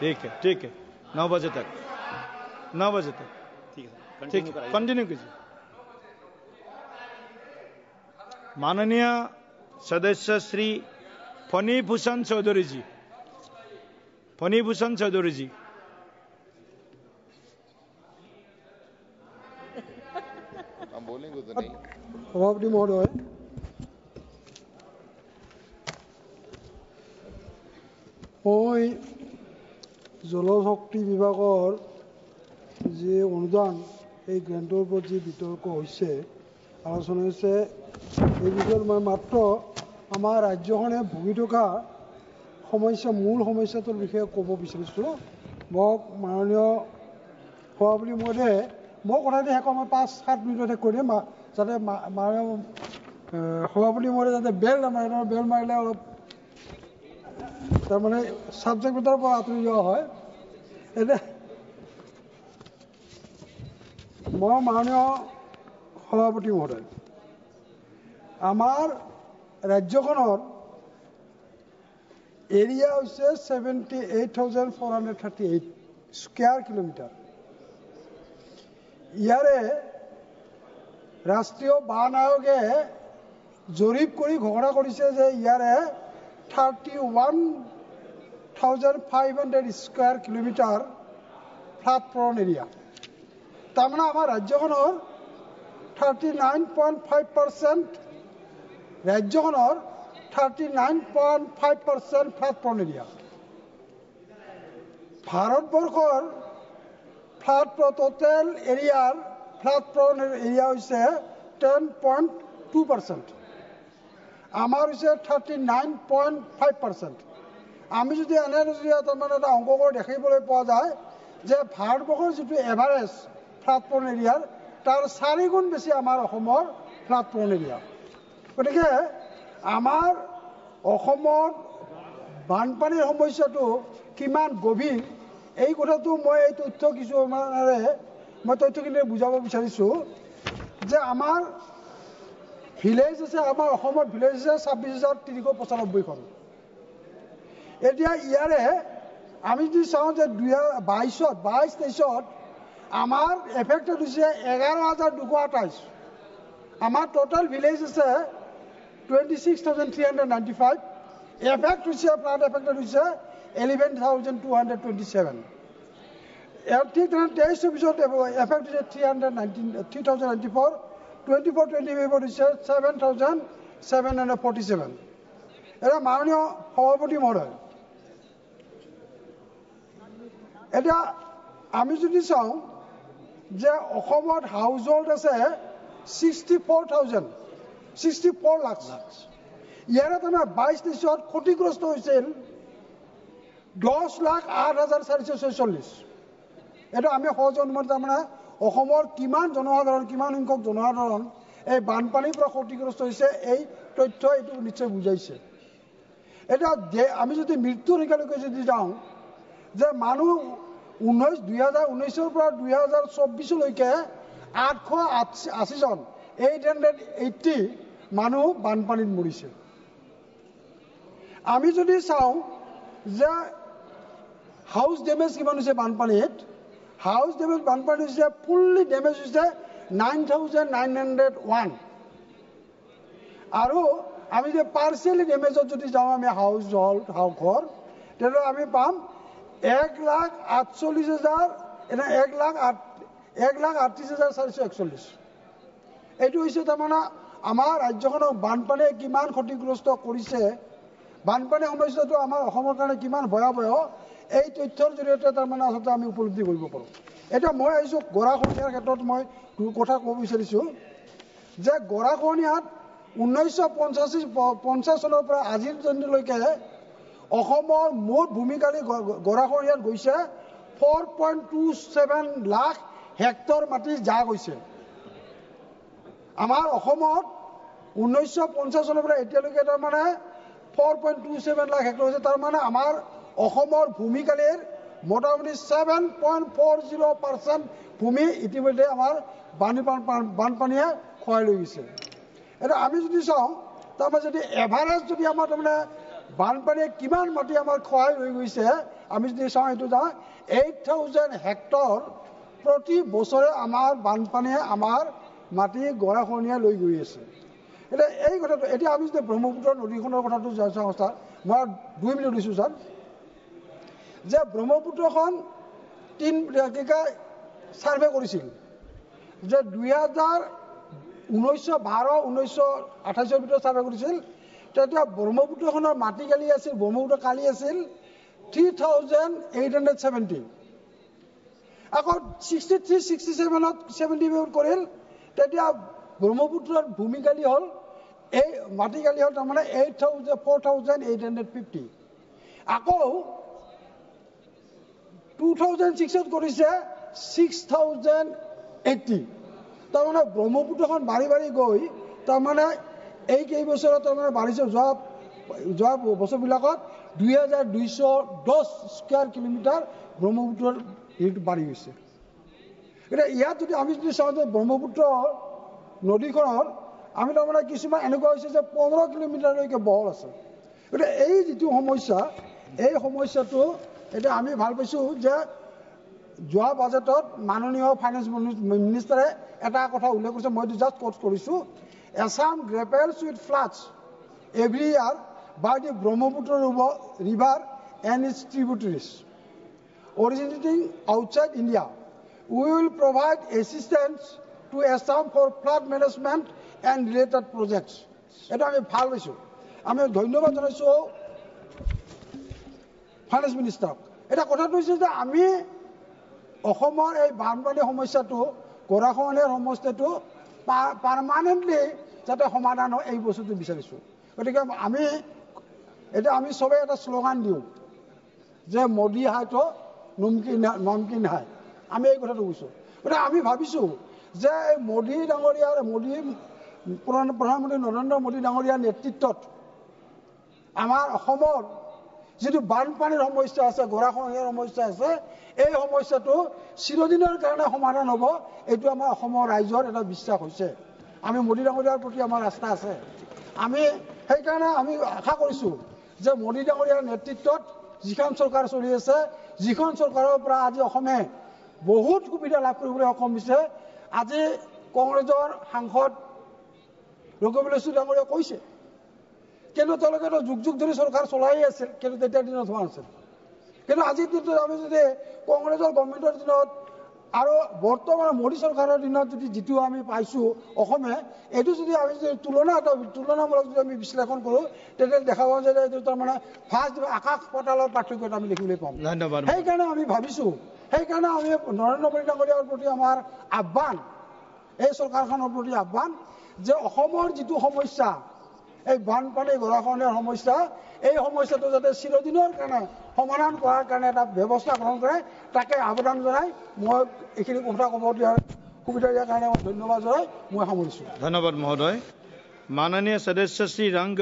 ठीक है 9 बजे तक ठीक है कंटिन्यू कीजिए। माननीय सदस्य श्री फणीभूषण चौधरी जी। हम बोलेंगे तो नहीं। सभापति महोदय, মই জলশক্তি বিভাগৰ যে অনুদান এই গ্ৰেণ্টৰ ওপৰত যি বিতৰ্ক হৈছে, আলোচনা হৈছে, এই বিষয়ত মই মাত্ৰ আমাৰ ৰাজ্যখনে ভুগি থকা মূল সমস্যাটোৰ বিষয়ে ক'ব বিচাৰিছোঁ। মোক মাননীয় সভাপতি মহোদয়ে মই কথাটো শেষ মই 5-7 মিনিটতে কৈ দিম, যাতে মাননীয় সভাপতি মহোদয়ে যাতে বেল মাৰিলে অলপ তাৰমানে ছাবজেক্ট মেটাৰৰ পৰা আঁতৰি যোৱা হয়। এতিয়া মই মাননীয় সভাপতি মহোদয়, আমাৰ ৰাজ্যখনৰ এৰিয়া হৈছে 78,438 স্কোয়াৰ কিলোমিটাৰ। ইয়াৰে ৰাষ্ট্ৰীয় বান আয়োগে জৰীপ কৰি ঘোষণা কৰিছে যে ইয়াৰে 31,500 square kilometre flood prawn area. তাৰমানে আমাৰ ৰাজ্যখনৰ 39.5% ৰাজ্যখনৰ 39.5% ফ্লাড প্ৰন এৰিয়া। ভাৰতবৰ্ষৰ টোটেল এৰিয়াৰ ফ্লাড প্ৰন এৰিয়া হৈছে 10.2%। আমাৰ হৈছে 39.5%। আমি যদি এনে তাৰমানে এটা অংক কৰি দেখিবলৈ পোৱা যায় যে ভাৰতবৰ্ষৰ যিটো এভাৰেজ ফ্লাড প্ৰন এৰিয়াৰ তাৰ 4 গুণ বেছি আমাৰ অসমৰ ফ্লাড প্ৰন এৰিয়া। গতিকে আমাৰ অসমৰ বানপানীৰ সমস্যাটো কিমান গভীৰ এই কথাটো মই এই তথ্য কিছুমানেৰে মই তথ্যখিনি বুজাব বিচাৰিছোঁ যে আমাৰ ভিলেজ আছে, আমাৰ অসমৰ ভিলেজ আছে 26,395খন। এতিয়া ইয়াৰে আমি যদি চাওঁ যে 2022-23 আমাৰ এফেক্টেড হৈছে 11,228। আমাৰ টোটেল ভিলেজ আছে 26,395। এফেক্ট হৈছে ফ্লাড এফেক্টেড হৈছে 11,227। ঠিক তেনে 23-24 এফেক্ট হৈছে 3,094। 24-25 হৈছে 7,747। এটা মাননীয় সভাপতি মহোদয়, এতিয়া আমি যদি চাওঁ যে অসমত হাউচ হোল্ড আছে 64 লাখ। ইয়াৰে তাৰমানে 22-23 ক্ষতিগ্ৰস্ত হৈছিল 10,08,446। এইটো আমি সহজ অনুমান তাৰমানে অসমৰ কিমান সংখ্যক জনসাধাৰণ এই বানপানীৰ পৰা ক্ষতিগ্ৰস্ত হৈছে এই তথ্য এইটো নিশ্চয় বুজাইছে। এটা আমি যদি মৃত্যুৰ সংখ্যালৈকে যদি যাওঁ যে মানুহ 2019 পৰা 2024লৈকে 880 জন 880 মানুহ বানপানীত মৰিছে। আমি যদি চাওঁ যে হাউচ ডেমেজ কিমান হৈছে বানপানীত, হাউচ ডেমেজ বানপানী হৈছে ফুল্লি ডেমেজ হৈছে 9,901। আৰু আমি যে পাৰ্চিয়েলি ডেমেজত যদি যাওঁ আমি হাউচ ঘৰ তেতিয়াহ'লে আমি পাম 1,38,441। এইটো হৈছে তাৰমানে আমাৰ ৰাজ্যখনক বানপানীয়ে কিমান ক্ষতিগ্ৰস্ত কৰিছে, বানপানী সমস্যাটো আমাৰ অসমৰ কাৰণে কিমান ভয়াৱহ এই তথ্যৰ জৰিয়তে তাৰমানে আচলতে আমি উপলব্ধি কৰিব পাৰোঁ। এতিয়া মই আহিছোঁ গৰাখহনীয়াৰ ক্ষেত্ৰত মই কথা ক'ব বিচাৰিছোঁ যে গৰাখহনীয়াত 1950 চনৰ পৰা আজিৰ দিনলৈকে অসমৰ মুঠ ভূমিকালী গৰাখহনীয়াত গৈছে 4.27 লাখ হেক্টৰ মাটি যা গৈছে। আমাৰ অসমত 1950 চনৰ পৰা এতিয়ালৈকে তাৰমানে 4.27 লাখ হেক্টৰ হৈছে। তাৰমানে আমাৰ অসমৰ ভূমিকালীৰ মোটামুটি 7.40% ভূমি ইতিমধ্যে আমাৰ বানপানীয়ে খহাই লৈ গৈছে। এতিয়া আমি যদি চাওঁ তাৰমানে যদি এভাৰেজ যদি আমাৰ তাৰমানে বানপানীয়ে কিমান মাটি আমাৰ খহাই লৈ গৈছে আমি যদি চাওঁ এইটো যাওঁ 8,000 হেক্টৰ প্ৰতি বছৰে আমাৰ বানপানীয়ে আমাৰ মাটি গৰাখহনীয়া লৈ গৈ আছে। এতিয়া এই কথাটো এতিয়া আমি যদি ব্ৰহ্মপুত্ৰ নদীখনৰ কথাটো চাওঁ ছাৰ, মই 2 মিনিট দিছোঁ ছাৰ, যে ব্ৰহ্মপুত্ৰখন ছাৰ্ভে কৰিছিল যে 2012-1928 ভিতৰত ছাৰ্ভে কৰিছিল। তেতিয়া ব্ৰহ্মপুত্ৰখনৰ মাটি কালি আছিল, ব্ৰহ্মপুত্ৰ কালি আছিল 3,870। আকৌ 63-67 কৰিল, তেতিয়া ব্ৰহ্মপুত্ৰৰ ভূমিকালি হ'ল এই মাটিকালি হ'ল তাৰমানে 4,850। আকৌ 2006 কৰিছে 6,080। তাৰমানে ব্ৰহ্মপুত্ৰখন বাঢ়ি বাঢ়ি গৈ তাৰমানে এই কেইবছৰত তাৰমানে বাঢ়িছে, যোৱা বছৰবিলাকত 2,210 স্কুৱাৰ কিলোমিটাৰ ব্ৰহ্মপুত্ৰৰ হেৰিটো বাঢ়ি গৈছে। এতিয়া ইয়াত যদি আমি যদি চাওঁ যে ব্ৰহ্মপুত্ৰ নদীখনৰ আমি তাৰমানে কিছুমান এনেকুৱা হৈছে যে 15 কিলোমিটাৰলৈকে বহল আছে। গতিকে এই যিটো সমস্যা, এই সমস্যাটো এতিয়া আমি ভাল পাইছোঁ যে যোৱা বাজেটত মাননীয় ফাইনেন্স মিনিষ্টাৰে এটা কথা উল্লেখ কৰিছে, মই জাষ্ট কোট কৰিছোঁ, Assam grapples with floods every year by the Brahmaputra river and its tributaries originating outside India. We will provide assistance to Assam for flood management and related projects. এটা আমি ভাল পাইছোঁ, আমি ধন্যবাদ জনাইছোঁ ফাইনেন্স মিনিষ্টাৰক। এটা কথাটো হৈছে যে আমি অসমৰ এই বানপানীৰ সমস্যাটো, গৰাখহনীয়াৰ সমস্যাটো পাৰ্মানেণ্টলি যাতে সমাধান হয় এই বস্তুটো বিচাৰিছোঁ। গতিকে আমি চবেই এটা শ্লোগান দিওঁ যে মোদী হায় তো নমকিন হায়, আমি এই কথাটো কৈছোঁ। গতিকে আমি ভাবিছোঁ যে এই প্ৰধানমন্ত্ৰী নৰেন্দ্ৰ মোদী ডাঙৰীয়াৰ নেতৃত্বত আমাৰ অসমৰ যিটো বানপানীৰ সমস্যা আছে, গৰাখহনীয়াৰ সমস্যা আছে, এই সমস্যাটো চিৰদিনৰ কাৰণে সমাধান হ'ব, এইটো আমাৰ অসমৰ ৰাইজৰ এটা বিশ্বাস হৈছে। আমি মোদী ডাঙৰীয়াৰ প্ৰতি আমাৰ আস্থা আছে। আমি সেইকাৰণে আমি আশা কৰিছোঁ যে মোদী ডাঙৰীয়াৰ নেতৃত্বত যিখন চৰকাৰ চলি আছে, যিখন চৰকাৰৰ পৰা আজি অসমে বহুত সুবিধা লাভ কৰিবলৈ সক্ষম হৈছে। আজি কংগ্ৰেছৰ সাংসদ ৰঘুবীৰ ডাঙৰীয়াই কৈছে, কিন্তু তেওঁলোকেতো যুগ ধৰি চৰকাৰ চলাই আছিল, কিন্তু তেতিয়াৰ দিনত হোৱা নাছিল। কিন্তু আজিৰ দিনটোত আমি যদি কংগ্ৰেছৰ গভৰ্ণমেণ্টৰ দিনত আৰু বৰ্তমান মোদী চৰকাৰৰ দিনত যদি যিটো আমি পাইছোঁ অসমে, এইটো যদি আমি যদি তুলনামূলক যদি আমি বিশ্লেষণ কৰোঁ, তেতিয়া দেখা পাওঁ যে এইটো তাৰমানে ফাৰ্ষ্ট আকাশ পাতালৰ পাৰ্থক্যত আমি দেখিবলৈ পাম। সেইকাৰণে আমি ভাবিছোঁ, সেইকাৰণে আমি নৰেন্দ্ৰ মোদী ডাঙৰীয়াৰ প্ৰতি আমাৰ আহ্বান, এই চৰকাৰখনৰ প্ৰতি আহ্বান যে অসমৰ যিটো সমস্যা, এই বানপানী গৰাখহনীয়াৰ সমস্যা, এই সমস্যাটো যাতে চিৰদিনৰ কাৰণে সমাধান কৰাৰ কাৰণে এটা ব্যৱস্থা গ্ৰহণ কৰে, তাকে আবেদন জনাই মই এইখিনি কথা ক'ব দিয়াৰ সুবিধা দিয়াৰ কাৰণে মই ধন্যবাদ জনাই মই সামৰিছোঁ। ধন্যবাদ মহোদয়। মাননীয় সদস্য শ্ৰী ৰংগ